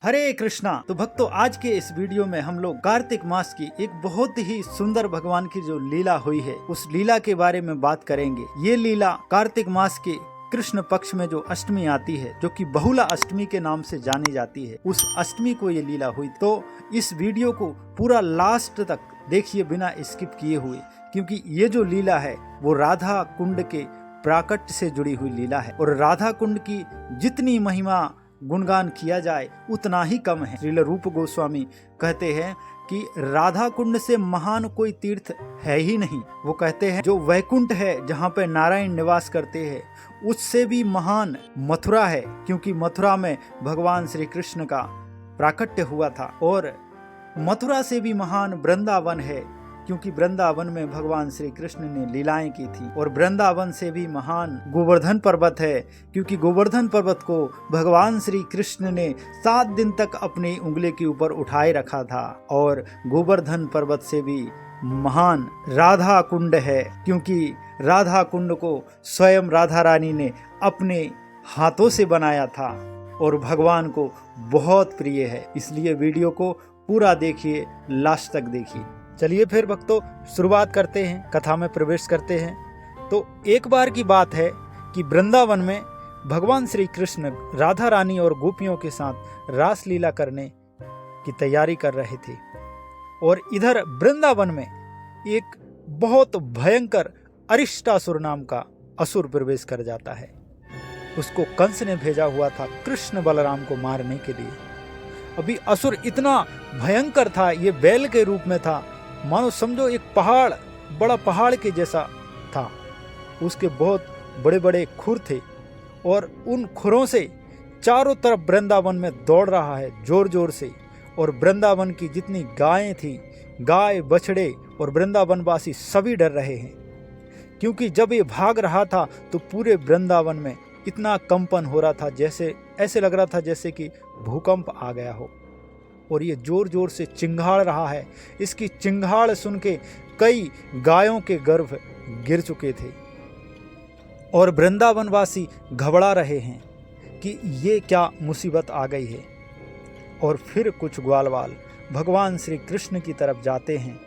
हरे कृष्णा। तो भक्तों, आज के इस वीडियो में हम लोग कार्तिक मास की एक बहुत ही सुंदर भगवान की जो लीला हुई है उस लीला के बारे में बात करेंगे। ये लीला कार्तिक मास के कृष्ण पक्ष में जो अष्टमी आती है, जो कि बहुला अष्टमी के नाम से जानी जाती है, उस अष्टमी को ये लीला हुई। तो इस वीडियो को पूरा लास्ट तक देखिए बिना स्किप किए हुए, क्योंकि ये जो लीला है वो राधा कुंड के प्राकट्य से जुड़ी हुई लीला है और राधा कुंड की जितनी महिमा गुणगान किया जाए उतना ही कम है। श्रील रूप गोस्वामी कहते हैं कि राधा कुंड से महान कोई तीर्थ है ही नहीं। वो कहते हैं जो वैकुंठ है जहाँ पे नारायण निवास करते हैं उससे भी महान मथुरा है, क्योंकि मथुरा में भगवान श्री कृष्ण का प्राकट्य हुआ था। और मथुरा से भी महान वृंदावन है, क्योंकि वृंदावन में भगवान श्री कृष्ण ने लीलाएं की थी। और वृंदावन से भी महान गोवर्धन पर्वत है, क्योंकि गोवर्धन पर्वत को भगवान श्री कृष्ण ने 7 दिन तक अपनी उंगली के ऊपर उठाए रखा था। और गोवर्धन पर्वत से भी महान राधा कुंड है, क्योंकि राधा कुंड को स्वयं राधा रानी ने अपने हाथों से बनाया था और भगवान को बहुत प्रिय है। इसलिए वीडियो को पूरा देखिए, लास्ट तक देखिए। चलिए फिर भक्तों शुरुआत करते हैं, कथा में प्रवेश करते हैं। तो एक बार की बात है कि वृंदावन में भगवान श्री कृष्ण राधा रानी और गोपियों के साथ रास लीला करने की तैयारी कर रहे थे। और इधर वृंदावन में एक बहुत भयंकर अरिष्टासुर नाम का असुर प्रवेश कर जाता है। उसको कंस ने भेजा हुआ था कृष्ण बलराम को मारने के लिए। अभी असुर इतना भयंकर था, ये बैल के रूप में था, मानो समझो एक पहाड़, बड़ा पहाड़ के जैसा था। उसके बहुत बड़े बड़े खुर थे और उन खुरों से चारों तरफ वृंदावन में दौड़ रहा है जोर जोर से। और वृंदावन की जितनी गायें थी, गाय बछड़े और वृंदावनवासी सभी डर रहे हैं, क्योंकि जब ये भाग रहा था तो पूरे वृंदावन में इतना कंपन हो रहा था, जैसे ऐसे लग रहा था जैसे कि भूकंप आ गया हो। और ये जोर जोर से चिंघाड़ रहा है। इसकी चिंघाड़ सुन के कई गायों के गर्भ गिर चुके थे और वृंदावनवासी घबरा रहे हैं कि ये क्या मुसीबत आ गई है। और फिर कुछ ग्वालवाल भगवान श्री कृष्ण की तरफ जाते हैं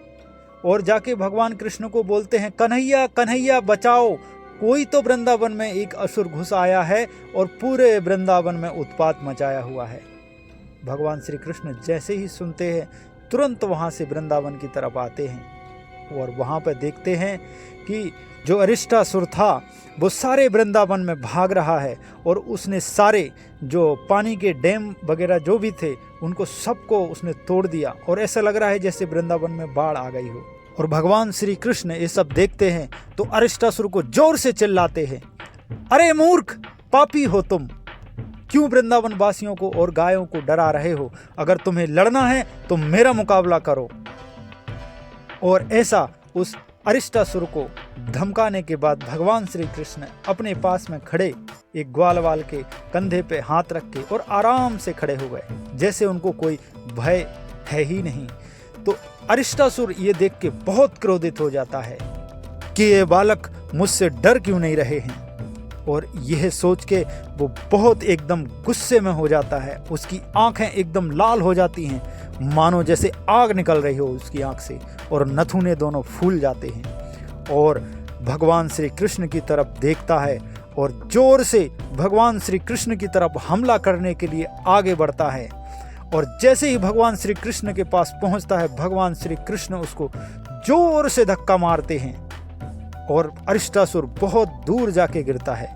और जाके भगवान कृष्ण को बोलते हैं, कन्हैया कन्हैया बचाओ, कोई तो वृंदावन में एक असुर घुस आया है और पूरे वृंदावन में उत्पात मचाया हुआ है। भगवान श्री कृष्ण जैसे ही सुनते हैं तुरंत वहाँ से वृंदावन की तरफ आते हैं और वहाँ पर देखते हैं कि जो अरिष्टासुर था वो सारे वृंदावन में भाग रहा है और उसने सारे जो पानी के डैम वगैरह जो भी थे उनको सबको उसने तोड़ दिया और ऐसा लग रहा है जैसे वृंदावन में बाढ़ आ गई हो। और भगवान श्री कृष्ण ये सब देखते हैं तो अरिष्टासुर को जोर से चिल्लाते हैं, अरे मूर्ख, पापी हो तुम, क्यों वृंदावन वासियों को और गायों को डरा रहे हो? अगर तुम्हें लड़ना है तो मेरा मुकाबला करो। और ऐसा उस अरिष्टासुर को धमकाने के बाद भगवान श्री कृष्ण अपने पास में खड़े एक ग्वालवाल के कंधे पे हाथ रख के और आराम से खड़े हो गए, जैसे उनको कोई भय है ही नहीं। तो अरिष्टासुर ये देख के बहुत क्रोधित हो जाता है कि ये बालक मुझसे डर क्यों नहीं रहे हैं। और यह सोच के वो बहुत एकदम गुस्से में हो जाता है। उसकी आंखें एकदम लाल हो जाती हैं, मानो जैसे आग निकल रही हो उसकी आंख से, और नथुने दोनों फूल जाते हैं। और भगवान श्री कृष्ण की तरफ देखता है और जोर से भगवान श्री कृष्ण की तरफ हमला करने के लिए आगे बढ़ता है। और जैसे ही भगवान श्री कृष्ण के पास पहुंचता है, भगवान श्री कृष्ण उसको जोर से धक्का मारते हैं और अरिष्टासुर बहुत दूर जाके गिरता है।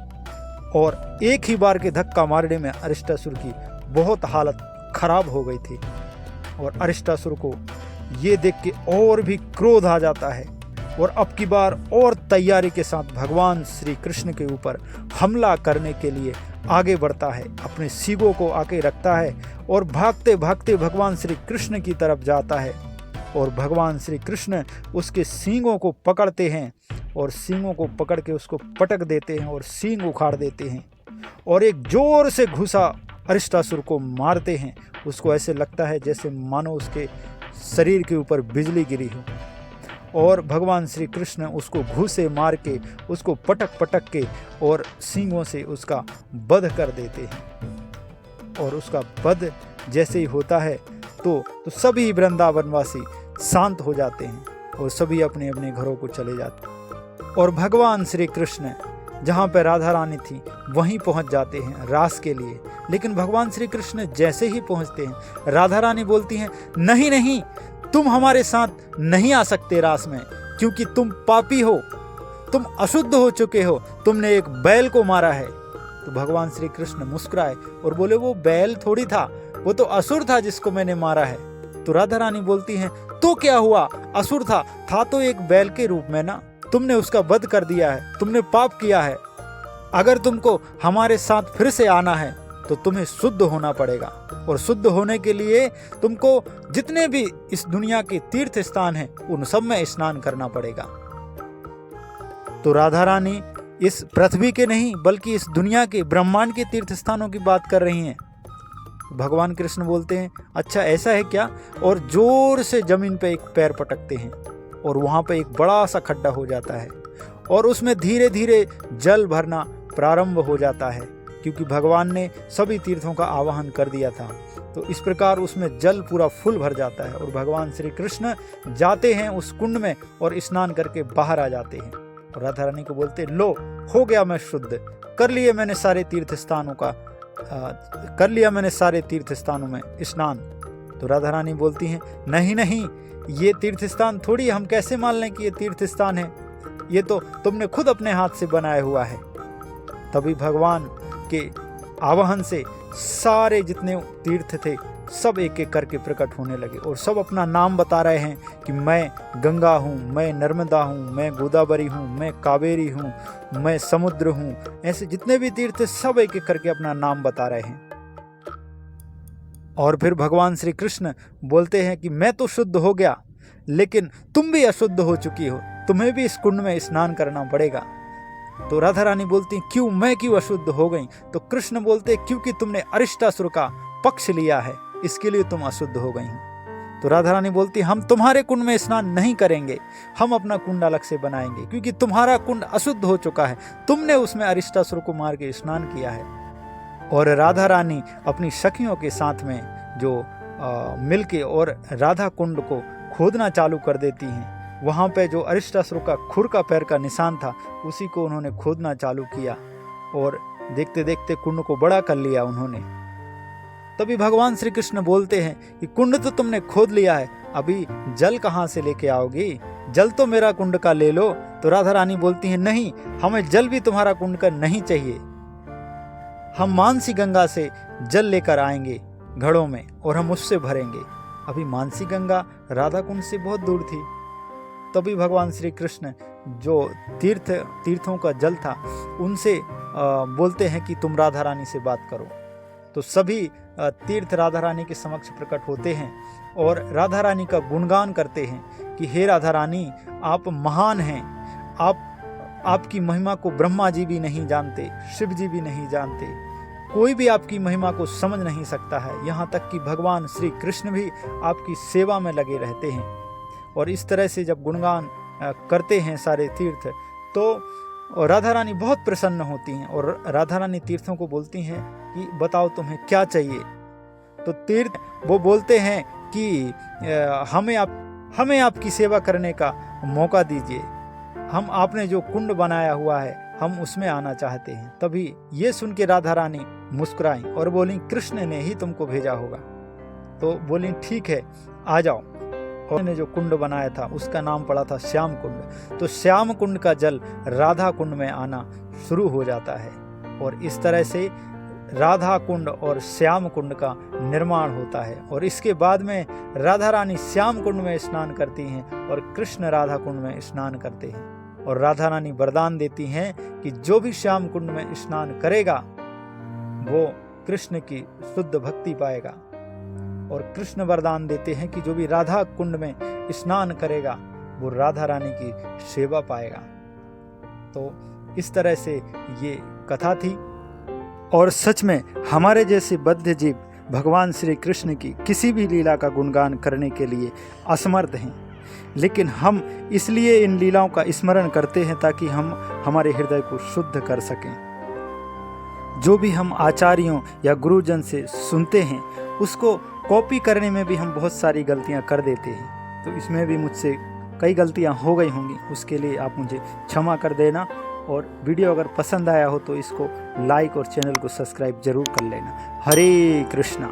और एक ही बार के धक्का मारने में अरिष्टासुर की बहुत हालत खराब हो गई थी। और अरिष्टासुर को ये देख के और भी क्रोध आ जाता है और अब की बार और तैयारी के साथ भगवान श्री कृष्ण के ऊपर हमला करने के लिए आगे बढ़ता है। अपने सींगों को आके रखता है और भागते भागते भगवान श्री कृष्ण की तरफ जाता है। और भगवान श्री कृष्ण उसके सींगों को पकड़ते हैं और सींगों को पकड़ के उसको पटक देते हैं और सींग उखाड़ देते हैं और एक जोर से घुसा अरिष्टासुर को मारते हैं। उसको ऐसे लगता है जैसे मानो उसके शरीर के ऊपर बिजली गिरी हो। और भगवान श्री कृष्ण उसको घूसे मार के उसको पटक पटक के और सींगों से उसका वध कर देते हैं। और उसका वध जैसे ही होता है तो सभी वृंदावनवासी शांत हो जाते हैं और सभी अपने अपने घरों को चले जाते हैं। और भगवान श्री कृष्ण जहाँ पर राधा रानी थी वहीं पहुँच जाते हैं रास के लिए। लेकिन भगवान श्री कृष्ण जैसे ही पहुँचते हैं, राधा रानी बोलती हैं, नहीं नहीं, तुम हमारे साथ नहीं आ सकते रास में, क्योंकि तुम पापी हो, तुम अशुद्ध हो चुके हो, तुमने एक बैल को मारा है। तो भगवान श्री कृष्ण मुस्कुराए और बोले, वो बैल थोड़ी था, वो तो असुर था जिसको मैंने मारा है। तो राधा रानी बोलती हैं, तो क्या हुआ, असुर था तो एक बैल के रूप में ना, तुमने उसका वध कर दिया है, तुमने पाप किया है। अगर तुमको हमारे साथ फिर से आना है तो तुम्हें शुद्ध होना पड़ेगा, और शुद्ध होने के लिए तुमको जितने भी इस दुनिया के तीर्थ स्थान हैं उन सब में स्नान करना पड़ेगा। तो राधा रानी इस पृथ्वी के नहीं बल्कि इस दुनिया के, ब्रह्मांड के तीर्थ स्थानों की बात कर रही हैं। भगवान कृष्ण बोलते हैं, अच्छा ऐसा है क्या, और जोर से जमीन पे एक पैर पटकते हैं और वहाँ पे एक बड़ा सा खड्डा हो जाता है और उसमें धीरे धीरे जल भरना प्रारंभ हो जाता है, क्योंकि भगवान ने सभी तीर्थों का आवाहन कर दिया था। तो इस प्रकार उसमें जल पूरा फुल भर जाता है और भगवान श्री कृष्ण जाते हैं उस कुंड में और स्नान करके बाहर आ जाते हैं। और राधा रानी को बोलते, लो हो गया मैं शुद्ध, कर लिया मैंने सारे तीर्थ स्थानों में स्नान। तो राधा रानी बोलती हैं, नहीं नहीं, ये तीर्थ स्थान थोड़ी, हम कैसे मान लें कि ये तीर्थ स्थान है, ये तो तुमने खुद अपने हाथ से बनाया हुआ है। तभी भगवान के आवाहन से सारे जितने तीर्थ थे सब एक एक करके प्रकट होने लगे और सब अपना नाम बता रहे हैं कि मैं गंगा हूँ, मैं नर्मदा हूँ, मैं गोदावरी हूँ, मैं कावेरी हूँ, मैं समुद्र हूँ। ऐसे जितने भी तीर्थ सब एक एक करके अपना नाम बता रहे हैं। और फिर भगवान श्री कृष्ण बोलते हैं कि मैं तो शुद्ध हो गया, लेकिन तुम भी अशुद्ध हो चुकी हो, तुम्हें भी इस कुंड में स्नान करना पड़ेगा। तो राधा रानी बोलती, क्यों, मैं क्यों अशुद्ध हो गई? तो कृष्ण बोलते, क्योंकि तुमने अरिष्टासुर का पक्ष लिया है, इसके लिए तुम अशुद्ध हो गई। तो राधा रानी बोलती, हम तुम्हारे कुंड में स्नान नहीं करेंगे, हम अपना कुंड अलग से बनाएंगे, क्योंकि तुम्हारा कुंड अशुद्ध हो चुका है, तुमने उसमें अरिष्टासुर को मार के स्नान किया है। और राधा रानी अपनी सखियों के साथ में जो मिलके और राधा कुंड को खोदना चालू कर देती हैं। वहाँ पे जो अरिष्टासुर का खुर का पैर का निशान था उसी को उन्होंने खोदना चालू किया और देखते देखते कुंड को बड़ा कर लिया उन्होंने। तभी भगवान श्री कृष्ण बोलते हैं कि कुंड तो तुमने खोद लिया है, अभी जल कहाँ से लेके आओगी? जल तो मेरा कुंड का ले लो। तो राधा रानी बोलती है, नहीं, हमें जल भी तुम्हारा कुंड का नहीं चाहिए, हम मानसी गंगा से जल लेकर आएंगे घड़ों में और हम उससे भरेंगे। अभी मानसी गंगा राधा कुंड से बहुत दूर थी। तभी भगवान श्री कृष्ण जो तीर्थों का जल था उनसे बोलते हैं कि तुम राधा रानी से बात करो। तो सभी तीर्थ राधा रानी के समक्ष प्रकट होते हैं और राधा रानी का गुणगान करते हैं कि हे राधा रानी, आप महान हैं, आपकी महिमा को ब्रह्मा जी भी नहीं जानते, शिव जी भी नहीं जानते, कोई भी आपकी महिमा को समझ नहीं सकता है, यहाँ तक कि भगवान श्री कृष्ण भी आपकी सेवा में लगे रहते हैं। और इस तरह से जब गुणगान करते हैं सारे तीर्थ तो राधा रानी बहुत प्रसन्न होती हैं और राधा रानी तीर्थों को बोलती हैं कि बताओ तुम्हें क्या चाहिए। तो तीर्थ वो बोलते हैं कि हमें आपकी सेवा करने का मौका दीजिए, हम आपने जो कुंड बनाया हुआ है हम उसमें आना चाहते हैं। तभी ये सुन के राधा रानी मुस्कुराई और बोली, कृष्ण ने ही तुमको भेजा होगा। तो बोली, ठीक है, आ जाओ। और ने जो कुंड बनाया था उसका नाम पड़ा था श्याम कुंड। तो श्याम कुंड का जल राधा कुंड में आना शुरू हो जाता है और इस तरह से राधा कुंड और श्याम कुंड का निर्माण होता है। और इसके बाद में राधा रानी श्याम कुंड में स्नान करती हैं और कृष्ण राधा कुंड में स्नान करते हैं। और राधा रानी वरदान देती हैं कि जो भी श्याम कुंड में स्नान करेगा वो कृष्ण की शुद्ध भक्ति पाएगा। और कृष्ण वरदान देते हैं कि जो भी राधा कुंड में स्नान करेगा वो राधा रानी की सेवा पाएगा। तो इस तरह से ये कथा थी। और सच में हमारे जैसे बद्ध जीव भगवान श्री कृष्ण की किसी भी लीला का गुणगान करने के लिए असमर्थ हैं, लेकिन हम इसलिए इन लीलाओं का स्मरण करते हैं ताकि हम हमारे हृदय को शुद्ध कर सकें। जो भी हम आचार्यों या गुरुजन से सुनते हैं उसको कॉपी करने में भी हम बहुत सारी गलतियां कर देते हैं। तो इसमें भी मुझसे कई गलतियां हो गई होंगी, उसके लिए आप मुझे क्षमा कर देना। और वीडियो अगर पसंद आया हो तो इसको लाइक और चैनल को सब्सक्राइब जरूर कर लेना। हरे कृष्णा।